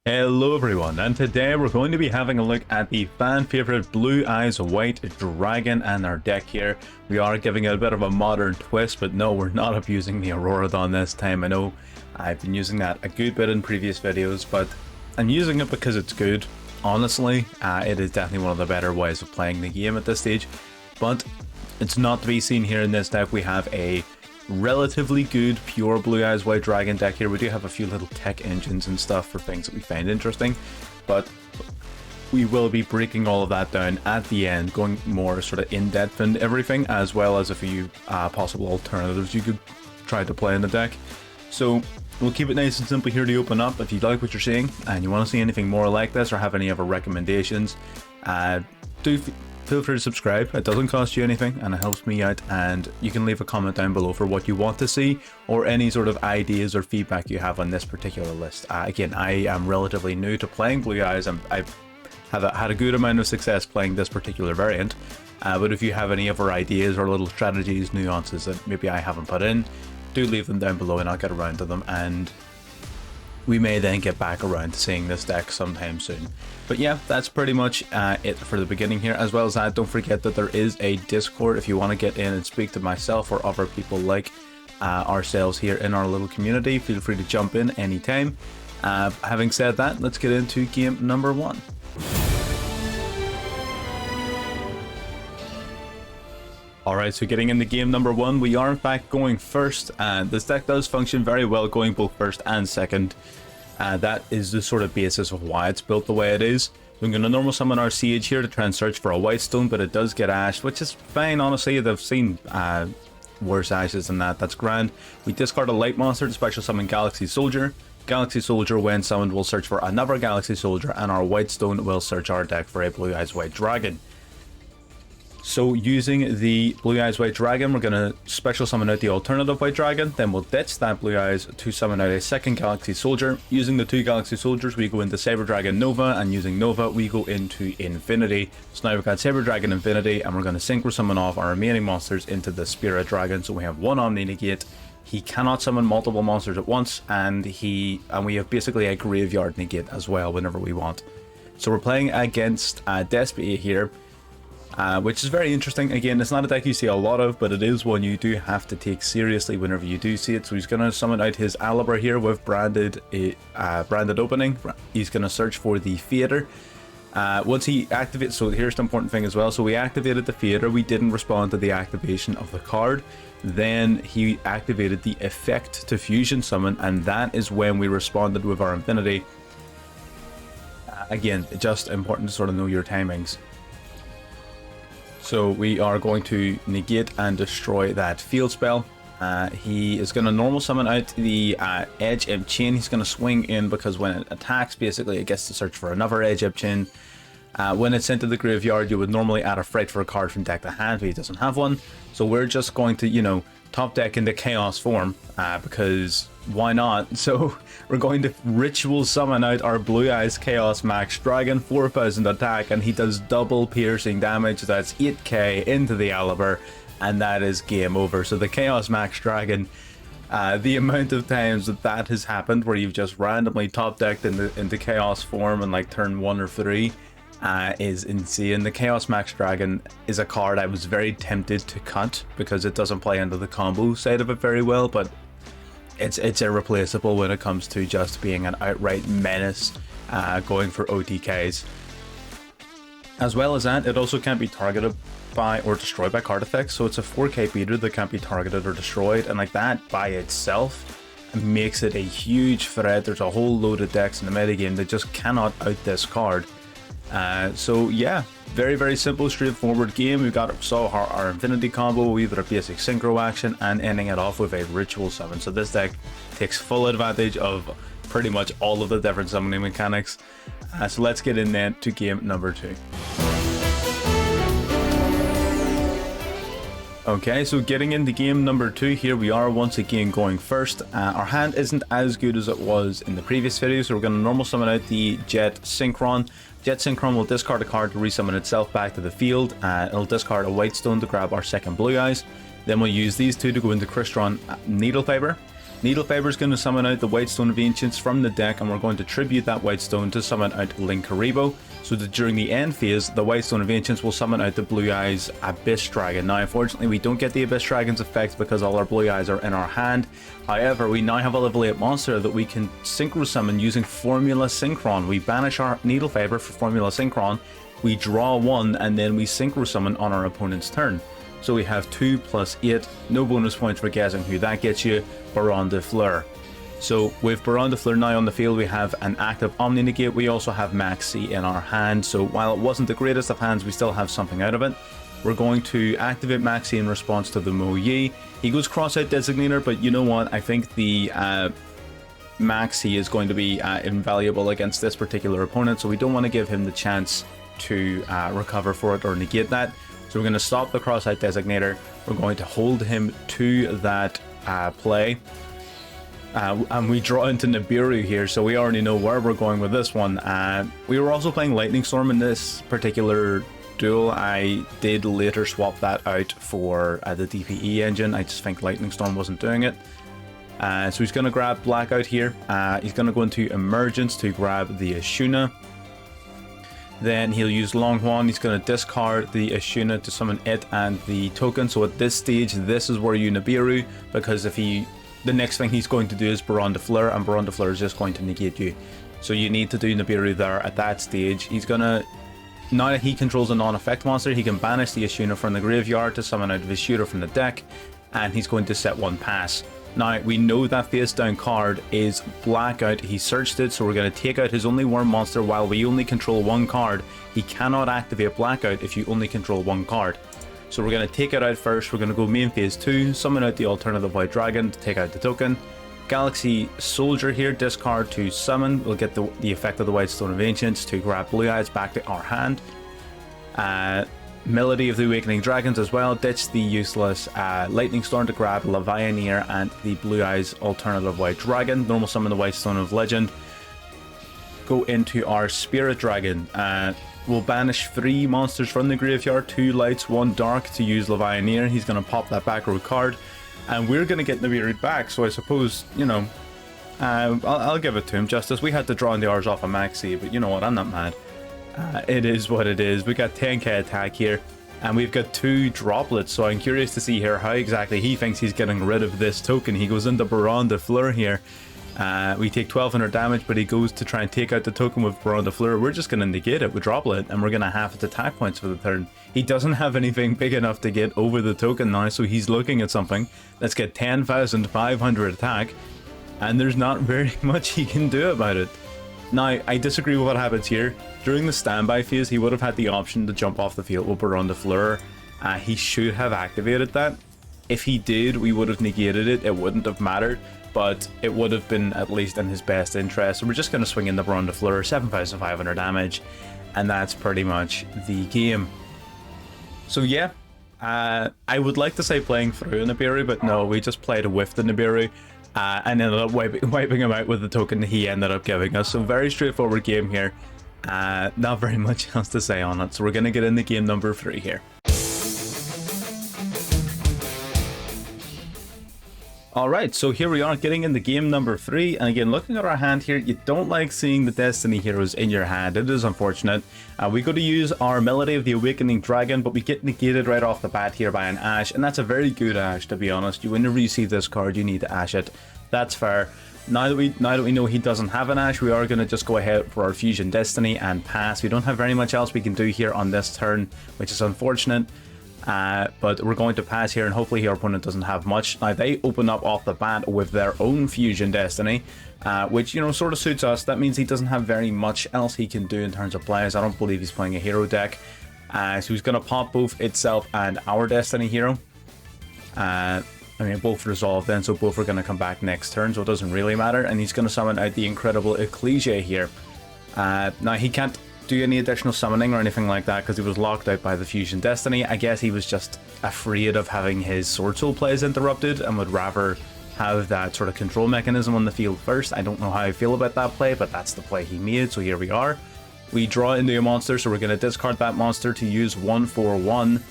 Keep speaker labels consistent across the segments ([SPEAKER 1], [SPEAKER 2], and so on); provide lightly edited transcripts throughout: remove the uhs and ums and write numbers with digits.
[SPEAKER 1] Hello everyone, and today we're going to be having a look at the fan favorite Blue Eyes White Dragon and our deck here. We are giving it a bit of a modern twist, but no, we're not abusing the Auroradon this time. I know I've been using that a good bit in previous videos, but I'm using it because it's good. Honestly, it is definitely one of the better ways of playing the game at this stage, but it's not to be seen here in this deck. We have a relatively good pure Blue Eyes White Dragon deck here. We do have a few little tech engines and stuff for things that we find interesting, but we will be breaking all of that down at the end, going more sort of in-depth into everything, as well as a few possible alternatives you could try to play in the deck. So we'll keep it nice and simple here to open up. If you like what you're seeing and you want to see anything more like this or have any other recommendations, feel free to subscribe. It doesn't cost you anything and it helps me out, and you can leave a comment down below for what you want to see or any sort of ideas or feedback you have on this particular list. Again, I am relatively new to playing Blue Eyes. I've had a good amount of success playing this particular variant, but if you have any other ideas or little strategies, nuances that maybe I haven't put in, do leave them down below and I'll get around to them, and we may then get back around to seeing this deck sometime soon. But yeah, that's pretty much it for the beginning here. As well as that, don't forget that there is a Discord if you want to get in and speak to myself or other people like ourselves here in our little community. Feel free to jump in anytime. Having said that, let's get into game number one. Alright, so getting into game number one, we are in fact going first, and this deck does function very well going both first and second. That is the sort of basis of why it's built the way it is. I'm going to normal summon our Sage here to try and search for a White Stone, but it does get Ashed, which is fine, honestly. They've seen worse Ashes than that. That's grand. We discard a Light Monster to special summon Galaxy Soldier. Galaxy Soldier, when summoned, will search for another Galaxy Soldier, and our White Stone will search our deck for a Blue Eyes White Dragon. So using the Blue Eyes White Dragon, we're going to special summon out the alternative White Dragon, then we'll ditch that Blue Eyes to summon out a second Galaxy Soldier. Using the two Galaxy Soldiers, we go into Saber Dragon Nova, and using Nova, we go into Infinity. So now we've got Saber Dragon Infinity, and we're going to synchro summon off our remaining monsters into the Spirit Dragon. So we have one Omni Negate. He cannot summon multiple monsters at once, and we have basically a Graveyard Negate as well whenever we want. So we're playing against Despia here. Which is very interesting. Again, it's not a deck you see a lot of, but it is one you do have to take seriously whenever you do see it. So he's going to summon out his Aliber here with branded opening. He's going to search for the Theater. Once he activates, so here's the important thing as well. So we activated the Theater. We didn't respond to the activation of the card. Then he activated the effect to fusion summon, and that is when we responded with our Infinity. Again, just important to sort of know your timings. So we are going to negate and destroy that field spell. He is going to normal summon out the Edge Imp Chain. He's going to swing in because when it attacks, basically it gets to search for another Edge Imp Chain. When it's sent to the graveyard, you would normally add a Fright for a card from deck to hand, but he doesn't have one. So we're just going to, top deck into Chaos form because why not? So we're going to ritual summon out our Blue Eyes Chaos Max Dragon, 4000 attack, and he does double piercing damage. That's 8k into the Aliber, and that is game over. So the Chaos Max Dragon, the amount of times that has happened where you've just randomly top decked into Chaos form in like turn 1 or 3 is insane. The Chaos Max Dragon is a card I was very tempted to cut because it doesn't play into the combo side of it very well, but it's irreplaceable when it comes to just being an outright menace going for OTKs. As well as that, it also can't be targeted by or destroyed by card effects, so it's a 4k beater that can't be targeted or destroyed, and like that by itself makes it a huge threat. There's a whole load of decks in the metagame that just cannot out this card. So yeah, very, very simple, straightforward game. We've got our Infinity combo, we've got a basic synchro action, and ending it off with a ritual summon. So this deck takes full advantage of pretty much all of the different summoning mechanics. So let's get in then to game number 2. Okay, so getting into game number 2 here, we are once again going first. Our hand isn't as good as it was in the previous video, so we're going to normal summon out the Jet Synchron. Jet Synchron will discard a card to resummon itself back to the field. It'll discard a White Stone to grab our second Blue Eyes. Then we'll use these two to go into Crystron Needle Fiber. Needle Fiber is going to summon out the White Stone of Ancients from the deck, and we're going to tribute that White Stone to summon out Linkuriboh, so that during the end phase, the White Stone of Ancients will summon out the Blue Eyes Abyss Dragon. Now, unfortunately, we don't get the Abyss Dragon's effect because all our Blue Eyes are in our hand. However, we now have a level 8 monster that we can Synchro Summon using Formula Synchron. We banish our Needle Fiber for Formula Synchron, we draw 1, and then we Synchro Summon on our opponent's turn. So we have 2 plus 8, no bonus points for guessing who that gets you, Baron de Fleur. So with Baron de Fleur now on the field, we have an active Omni Negate. We also have Maxi in our hand, so while it wasn't the greatest of hands, we still have something out of it. We're going to activate Maxi in response to the Mo Yi. He goes Cross-Out Designator, but you know what? I think the Maxi is going to be invaluable against this particular opponent, so we don't want to give him the chance to recover for it or negate that. So we're going to stop the Cross-Out Designator. We're going to hold him to that play. And we draw into Nibiru here, so we already know where we're going with this one. We were also playing Lightning Storm in this particular duel. I did later swap that out for the DPE engine. I just think Lightning Storm wasn't doing it. So he's going to grab Blackout here. He's going to go into Emergence to grab the Ashuna. Then he'll use Longhorn. He's going to discard the Ashuna to summon it and the token. So at this stage, this is where you Nibiru, because if the next thing he's going to do is Baron de Fleur, and Baron de Fleur is just going to negate you. So you need to do Nibiru there at that stage. He's going to, now that he controls a non-effect monster, he can banish the Ashuna from the graveyard to summon out Vishura from the deck, and he's going to set 1 pass. Now, we know that face down card is Blackout. He searched it, so we're going to take out his only worm monster. While we only control 1 card, he cannot activate Blackout if you only control 1 card. So we're going to take it out first. We're going to go main phase 2, summon out the alternative White Dragon to take out the token. Galaxy Soldier here, discard to summon. We'll get the effect of the White Stone of Ancients to grab Blue Eyes back to our hand. Melody of the Awakening Dragons as well. Ditch the useless Lightning Storm to grab Levianeer and the Blue Eyes alternative White Dragon. Normal summon the White Stone of Legend. Go into our Spirit Dragon. We'll banish 3 monsters from the graveyard, 2 lights, 1 dark to use Levianeer. He's going to pop that back row card, and we're going to get Nibiru back. So I suppose, you know, I'll give it to him. Justice. We had to draw in the R's off of Maxi, but you know what? I'm not mad. It is what it is. We got 10k attack here, and we've got 2 droplets. So I'm curious to see here how exactly he thinks he's getting rid of this token. He goes into Baron de Fleur here. We take 1200 damage, but he goes to try and take out the token with Baron de Fleur. We're just going to negate it with droplet, and we're going to half its attack points for the turn. He doesn't have anything big enough to get over the token now, so he's looking at something. Let's get 10,500 attack, and there's not very much he can do about it. Now, I disagree with what happens here. During the standby phase, he would have had the option to jump off the field with Baron de Fleur. He should have activated that. If he did, we would have negated it. It wouldn't have mattered, but it would have been at least in his best interest. So we're just going to swing in the Baron de Fleur, 7,500 damage, and that's pretty much the game. So yeah, I would like to say playing through a Nibiru, but no, we just played with the Nibiru. And ended up wiping him out with the token he ended up giving us. So very straightforward game here. Not very much else to say on it. So we're going to get into game number 3 here. Alright, so here we are getting into game number 3, and again, looking at our hand here, you don't like seeing the Destiny heroes in your hand. It is unfortunate. We go to use our Melody of the Awakening Dragon, but we get negated right off the bat here by an Ash, and that's a very good Ash, to be honest. Whenever you see this card, you need to Ash it. That's fair. Now that we know he doesn't have an Ash, we are going to just go ahead for our Fusion Destiny and pass. We don't have very much else we can do here on this turn, which is unfortunate. But we're going to pass here, and hopefully our opponent doesn't have much. Now, they open up off the bat with their own Fusion Destiny, which, you know, sort of suits us. That means he doesn't have very much else he can do in terms of plays. I don't believe he's playing a hero deck. So he's going to pop both itself and our Destiny hero. I mean, both resolve then, so both are going to come back next turn, so it doesn't really matter. And he's going to summon out the incredible Ecclesia here. Now, he can't do any additional summoning or anything like that because he was locked out by the Fusion Destiny. I guess he was just afraid of having his Sword Soul plays interrupted and would rather have that sort of control mechanism on the field first. I don't know how I feel about that play, but that's the play he made, so here we are. We draw into a monster, so we're going to discard that monster to use 1 for 1.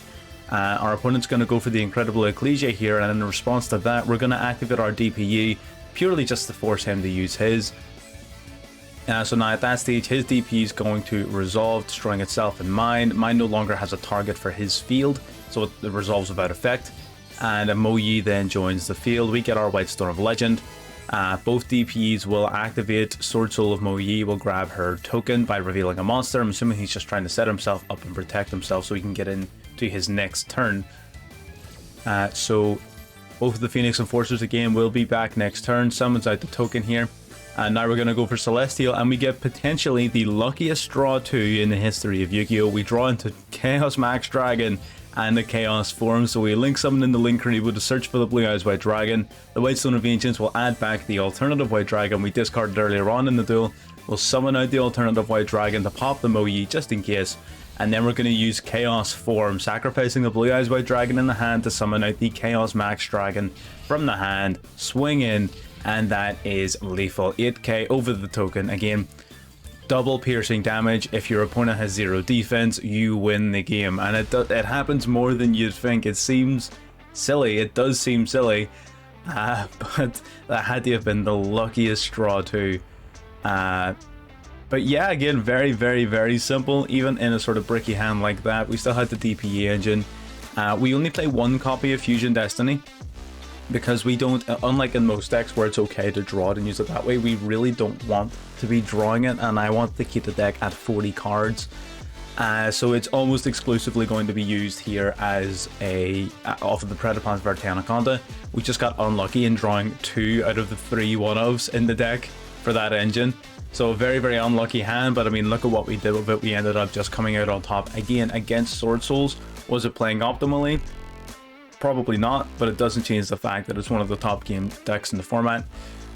[SPEAKER 1] Our opponent's going to go for the Incredible Ecclesia here, and in response to that, we're going to activate our DPE purely just to force him to use his. So now at that stage, his DP is going to resolve, destroying itself and mine. Mine no longer has a target for his field, so it resolves without effect. And Mo Yi then joins the field. We get our White Stone of Legend. Both DPs will activate. Sword Soul of Mo Yi will grab her token by revealing a monster. I'm assuming he's just trying to set himself up and protect himself so he can get into his next turn. So both of the Phoenix Enforcers again will be back next turn. Summons out the token here. And now we're going to go for Celestial, and we get potentially the luckiest draw 2 in the history of Yu-Gi-Oh! We draw into Chaos Max Dragon and the Chaos form, so we link summon in the Link Karibo to search for the Blue Eyes White Dragon. The White Stone of Ancients will add back the alternative White Dragon we discarded earlier on in the duel. We'll summon out the alternative White Dragon to pop the Mo Yi just in case, and then we're going to use Chaos form, sacrificing the Blue Eyes White Dragon in the hand to summon out the Chaos Max Dragon from the hand, swing in, and that is lethal. 8k over the token. Again, double piercing damage. If your opponent has 0 defense, you win the game, and it happens more than you'd think. It seems silly, it does seem silly, but that had to have been the luckiest draw too. But yeah, again, very, very, very simple. Even in a sort of bricky hand like that, we still had the DPE engine. We only play 1 copy of Fusion Destiny, because we don't, unlike in most decks where it's okay to draw it and use it that way, we really don't want to be drawing it, and I want to keep the deck at 40 cards. So it's almost exclusively going to be used here as off of the Predapons Verte Anaconda. We just got unlucky in drawing 2 out of the 3 one-ofs in the deck for that engine. So a very, very unlucky hand, but I mean, look at what we did with it. We ended up just coming out on top again against Sword Souls. Was it playing optimally? Probably not, but it doesn't change the fact that it's one of the top game decks in the format.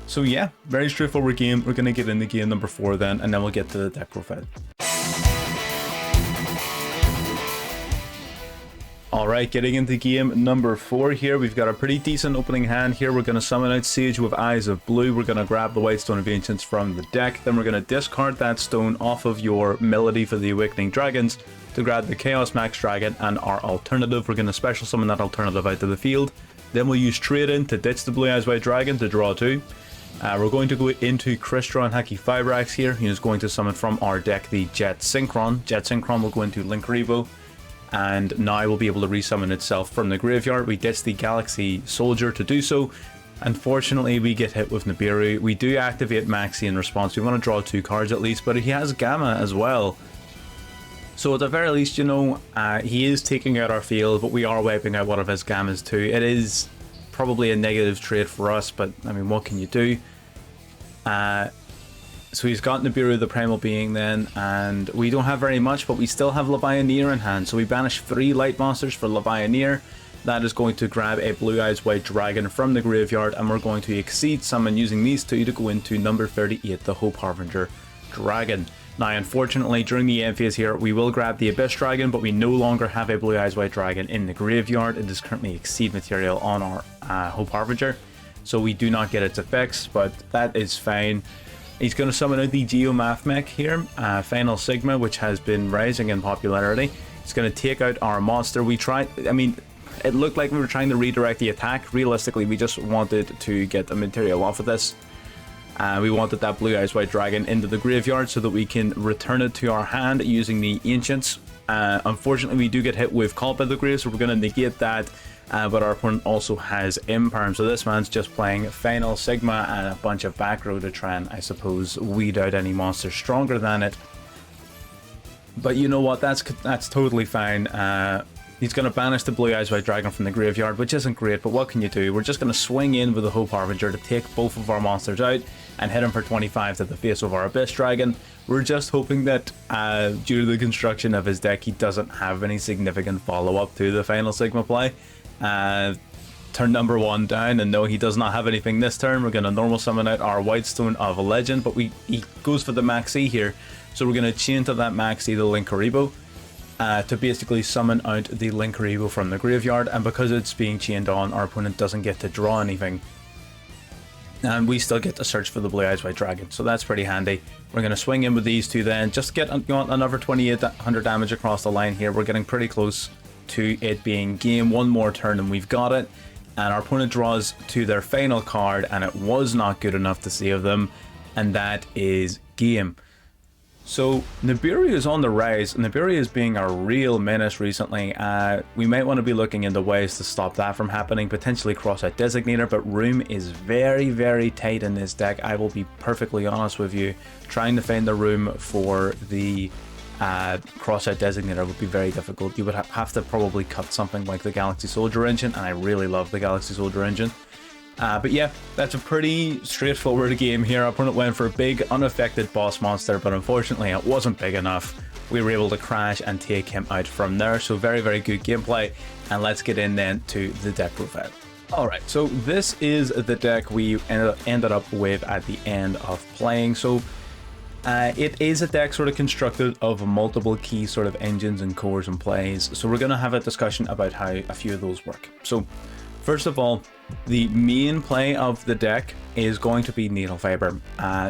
[SPEAKER 1] So yeah, very straightforward game. We're going to get into game number 4 then, and then we'll get to the deck profile. Alright, getting into game number 4 here. We've got a pretty decent opening hand here. We're going to summon out Sage with Eyes of Blue. We're going to grab the White Stone of Ancients from the deck. Then we're going to discard that stone off of your Melody for the Awakening Dragons to grab the Chaos Max Dragon and our alternative. We're going to special summon that alternative out to the field. Then we'll use Trade In to ditch the Blue Eyes White Dragon to draw 2. We're going to go into Crystra and Haki Fibrax here. He's going to summon from our deck the Jet Synchron. Jet Synchron will go into Link Karibo, and now we'll be able to resummon itself from the graveyard. We ditch the Galaxy Soldier to do so. Unfortunately, we get hit with Nibiru. We do activate Maxi in response. We want to draw 2 cards at least, but he has Gamma as well. So at the very least, you know, he is taking out our field, but we are wiping out one of his Gammas too. It is probably a negative trade for us, but I mean, what can you do? So he's got Nibiru the Primal Being then, and we don't have very much, but we still have Levianeer in hand. So we banish 3 Light Monsters for Levianeer. That is going to grab a Blue Eyes White Dragon from the graveyard, and we're going to Exceed Summon using these 2 to go into number 38, the Hope Harbinger Dragon. Now, unfortunately, during the end phase here, we will grab the Abyss Dragon, but we no longer have a Blue Eyes White Dragon in the graveyard. It is currently Exceed material on our Hope Harbinger, so we do not get its effects, but that is fine. He's going to summon out the Geomath mech here, Final Sigma, which has been rising in popularity. It's going to take out our monster. I mean, it looked like we were trying to redirect the attack. Realistically, we just wanted to get the material off of this. We wanted that Blue Eyes White Dragon into the graveyard so that we can return it to our hand using the Ancients. Unfortunately, we do get hit with Call by the Grave, so we're going to negate that. But our opponent also has Imperm, so this man's just playing Final Sigma and a bunch of back row to try and, I suppose, weed out any monster stronger than it. But you know what, that's totally fine. He's going to banish the Blue Eyes White Dragon from the graveyard, which isn't great, but what can you do? We're just going to swing in with the Hope Harbinger to take both of our monsters out and hit him for 25 to the face of our Abyss Dragon. We're just hoping that due to the construction of his deck, he doesn't have any significant follow-up to the Final Sigma play. Turn number 1 down, and no, he does not have anything this turn. We're going to normal summon out our White Stone of Legend, but he goes for the Maxi here, so we're going to chain to that Maxi the Link Karibo. To basically summon out the Link Karibo from the graveyard, and because it's being chained on, our opponent doesn't get to draw anything. And we still get to search for the Blue Eyes White Dragon, so that's pretty handy. We're going to swing in with these 2 then, just get another 2800 damage across the line here. We're getting pretty close to it being game. 1 more turn and we've got it. and our opponent draws to their final card, and it was not good enough to save them, and that is game. So Nibiru is on the rise. Nibiru is being a real menace recently. We might want to be looking into ways to stop that from happening, potentially cross-out designator, but room is very, very tight in this deck. I will be perfectly honest with you. Trying to find the room for the cross-out designator would be very difficult. You would have to probably cut something like the Galaxy Soldier engine, and I really love the Galaxy Soldier engine. But yeah, that's a pretty straightforward game here. Our opponent went for a big unaffected boss monster, but unfortunately it wasn't big enough. We were able to crash and take him out from there, so very, very good gameplay. And let's get in then to the deck profile. Alright, so this is the deck we ended up with at the end of playing. So it is a deck sort of constructed of multiple key sort of engines and cores and plays. So we're going to have a discussion about how a few of those work. So first of all, the main play of the deck is going to be Needle Fiber.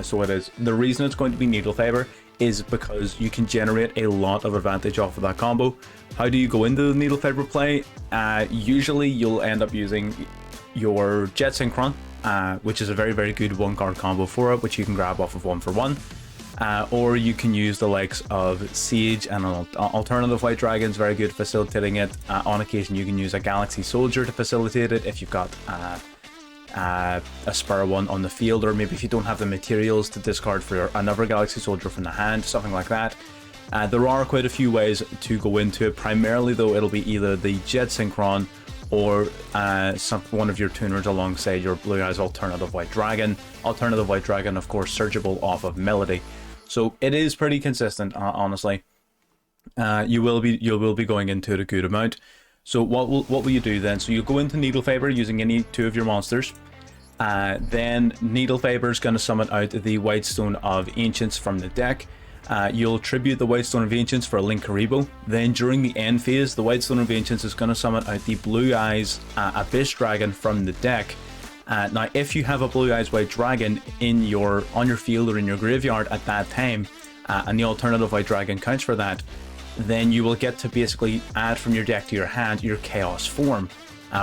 [SPEAKER 1] So it is. The reason it's going to be Needle Fiber is because you can generate a lot of advantage off of that combo. How do you go into the Needle Fiber play? Usually you'll end up using your Jet Synchron, which is a very, very good one-card combo for it, which you can grab off of 1-for-1. Or you can use the likes of Siege and an alternative White Dragons, very good facilitating it. On occasion you can use a Galaxy Soldier to facilitate it if you've got a spare one on the field, or maybe if you don't have the materials to discard for another Galaxy Soldier from the hand, something like that. There are quite a few ways to go into it. Primarily though, it'll be either the Jet Synchron or one of your tuners alongside your Blue Eyes alternative White Dragon. Alternative White Dragon, of course, searchable off of Melody. So it is pretty consistent, honestly. You will be going into it a good amount. So what will you do then? So you'll go into Needle Fiber using any two of your monsters. Then Needle Fiber is going to summon out the White Stone of Ancients from the deck. You'll tribute the White Stone of Ancients for a Linkuriboh. Then during the end phase, the White Stone of Ancients is going to summon out the Blue Eyes Abyss Dragon from the deck. Now, if you have a Blue Eyes White Dragon on your field or in your graveyard at that time, and the alternative White Dragon counts for that, then you will get to basically add from your deck to your hand your Chaos form,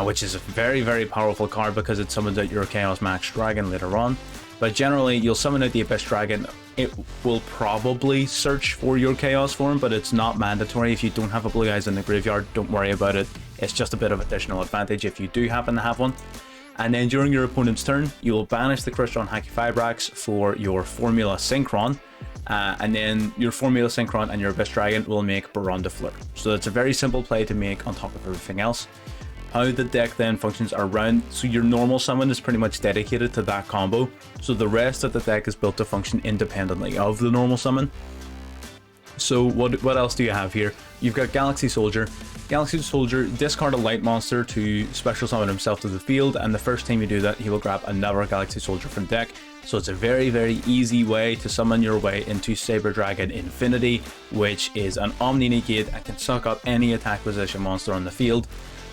[SPEAKER 1] which is a very, very powerful card because it summons out your Chaos Max Dragon later on. But generally, you'll summon out the Abyss Dragon. It will probably search for your Chaos form, but it's not mandatory. If you don't have a Blue Eyes in the graveyard, don't worry about it. It's just a bit of additional advantage if you do happen to have one. And then during your opponent's turn, you will banish the Crystron Hakifibrax for your Formula Synchron. And then your Formula Synchron and your Abyss Dragon will make Baron de Fleur. So it's a very simple play to make on top of everything else. How the deck then functions around, so your normal summon is pretty much dedicated to that combo. So the rest of the deck is built to function independently of the normal summon. So what else do you have here? You've got Galaxy Soldier. Galaxy Soldier, discard a light monster to special summon himself to the field, and the first time you do that, he will grab another Galaxy Soldier from deck. So it's a very, very easy way to summon your way into Saber Dragon Infinity, which is an Omni Negate and can suck up any attack position monster on the field.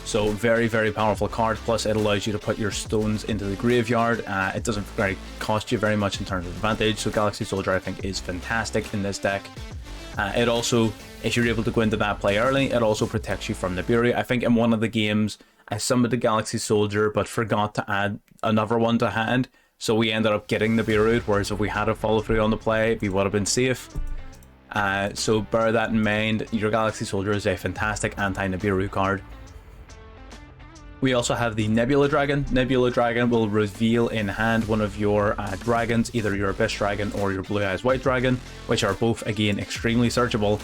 [SPEAKER 1] So very, very powerful card, plus it allows you to put your stones into the graveyard. It doesn't cost you very much in terms of advantage, so Galaxy Soldier I think is fantastic in this deck. It also, if you're able to go into that play early, it also protects you from Nibiru. I think in one of the games, I summoned the Galaxy Soldier, but forgot to add another one to hand, so we ended up getting Nibiru, whereas if we had a follow through on the play, we would have been safe. So bear that in mind. Your Galaxy Soldier is a fantastic anti-Nibiru card. We also have the Nebula Dragon. Nebula Dragon will reveal in hand one of your dragons, either your Abyss Dragon or your Blue Eyes White Dragon, which are both, again, extremely searchable.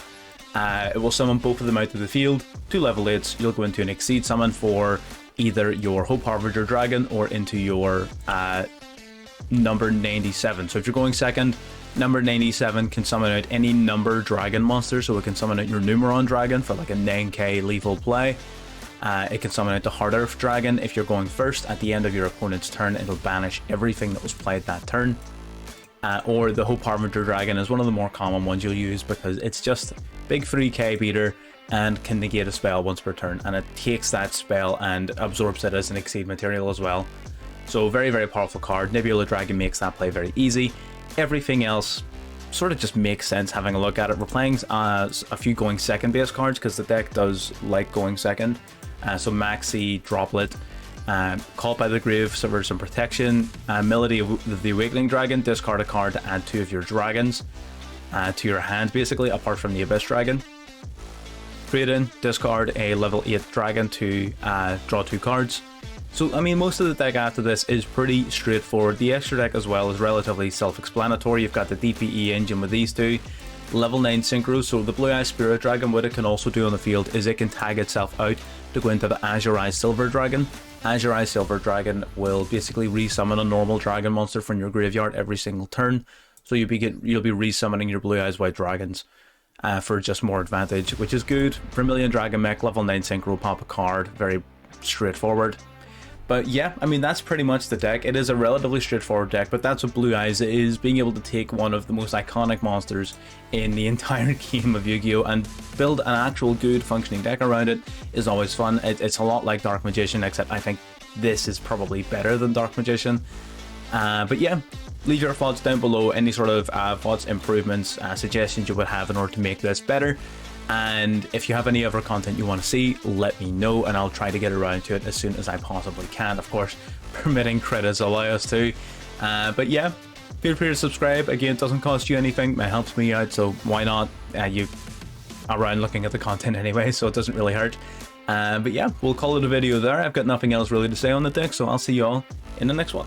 [SPEAKER 1] It will summon both of them out to the field. 2 level 8s, you'll go into an Exceed summon for either your Hope Harbinger Dragon or into your number 97. So if you're going second, number 97 can summon out any number dragon monster, so it can summon out your Numeron Dragon for like a 9k lethal play. It can summon out the Hard Earth Dragon. If you're going first, at the end of your opponent's turn, it'll banish everything that was played that turn. Or the Hope Harbinger Dragon is one of the more common ones you'll use because it's just big 3k beater and can negate a spell once per turn, and it takes that spell and absorbs it as an Exceed material as well. So very, very powerful card. Nebula Dragon makes that play very easy. Everything else sort of just makes sense having a look at it. We're playing a few going second base cards because the deck does like going second. So Maxi, Droplet, Caught by the Grave for some protection. Melody of the Awakening Dragon, discard a card to add 2 of your dragons to your hand, basically, apart from the Abyss Dragon. Trade in, discard a level 8 dragon to draw 2 cards. So, I mean, most of the deck after this is pretty straightforward. The extra deck as well is relatively self-explanatory. You've got the DPE engine with these two. Level 9 synchro, so the Blue Eyes Spirit Dragon, what it can also do on the field is it can tag itself out to go into the Azure Eyes Silver Dragon. Azure Eyes Silver Dragon will basically resummon a normal dragon monster from your graveyard every single turn. So you'll be resummoning your Blue Eyes White Dragons for just more advantage, which is good. Vermilion Dragon Mech, level 9 synchro, pop a card, very straightforward. But yeah, I mean, that's pretty much the deck. It is a relatively straightforward deck, but that's what Blue Eyes is, being able to take one of the most iconic monsters in the entire game of Yu-Gi-Oh! And build an actual good functioning deck around it is always fun. It's a lot like Dark Magician, except I think this is probably better than Dark Magician. But yeah, leave your thoughts down below, any sort of thoughts, improvements, suggestions you would have in order to make this better. And if you have any other content you want to see, let me know and I'll try to get around to it as soon as I possibly can, of course, permitting credits allow us to. But yeah, feel free to subscribe. Again, it doesn't cost you anything, it helps me out, so why not? You around looking at the content anyway, so it doesn't really hurt. But yeah, we'll call it a video there. I've got nothing else really to say on the deck, so I'll see you all in the next one.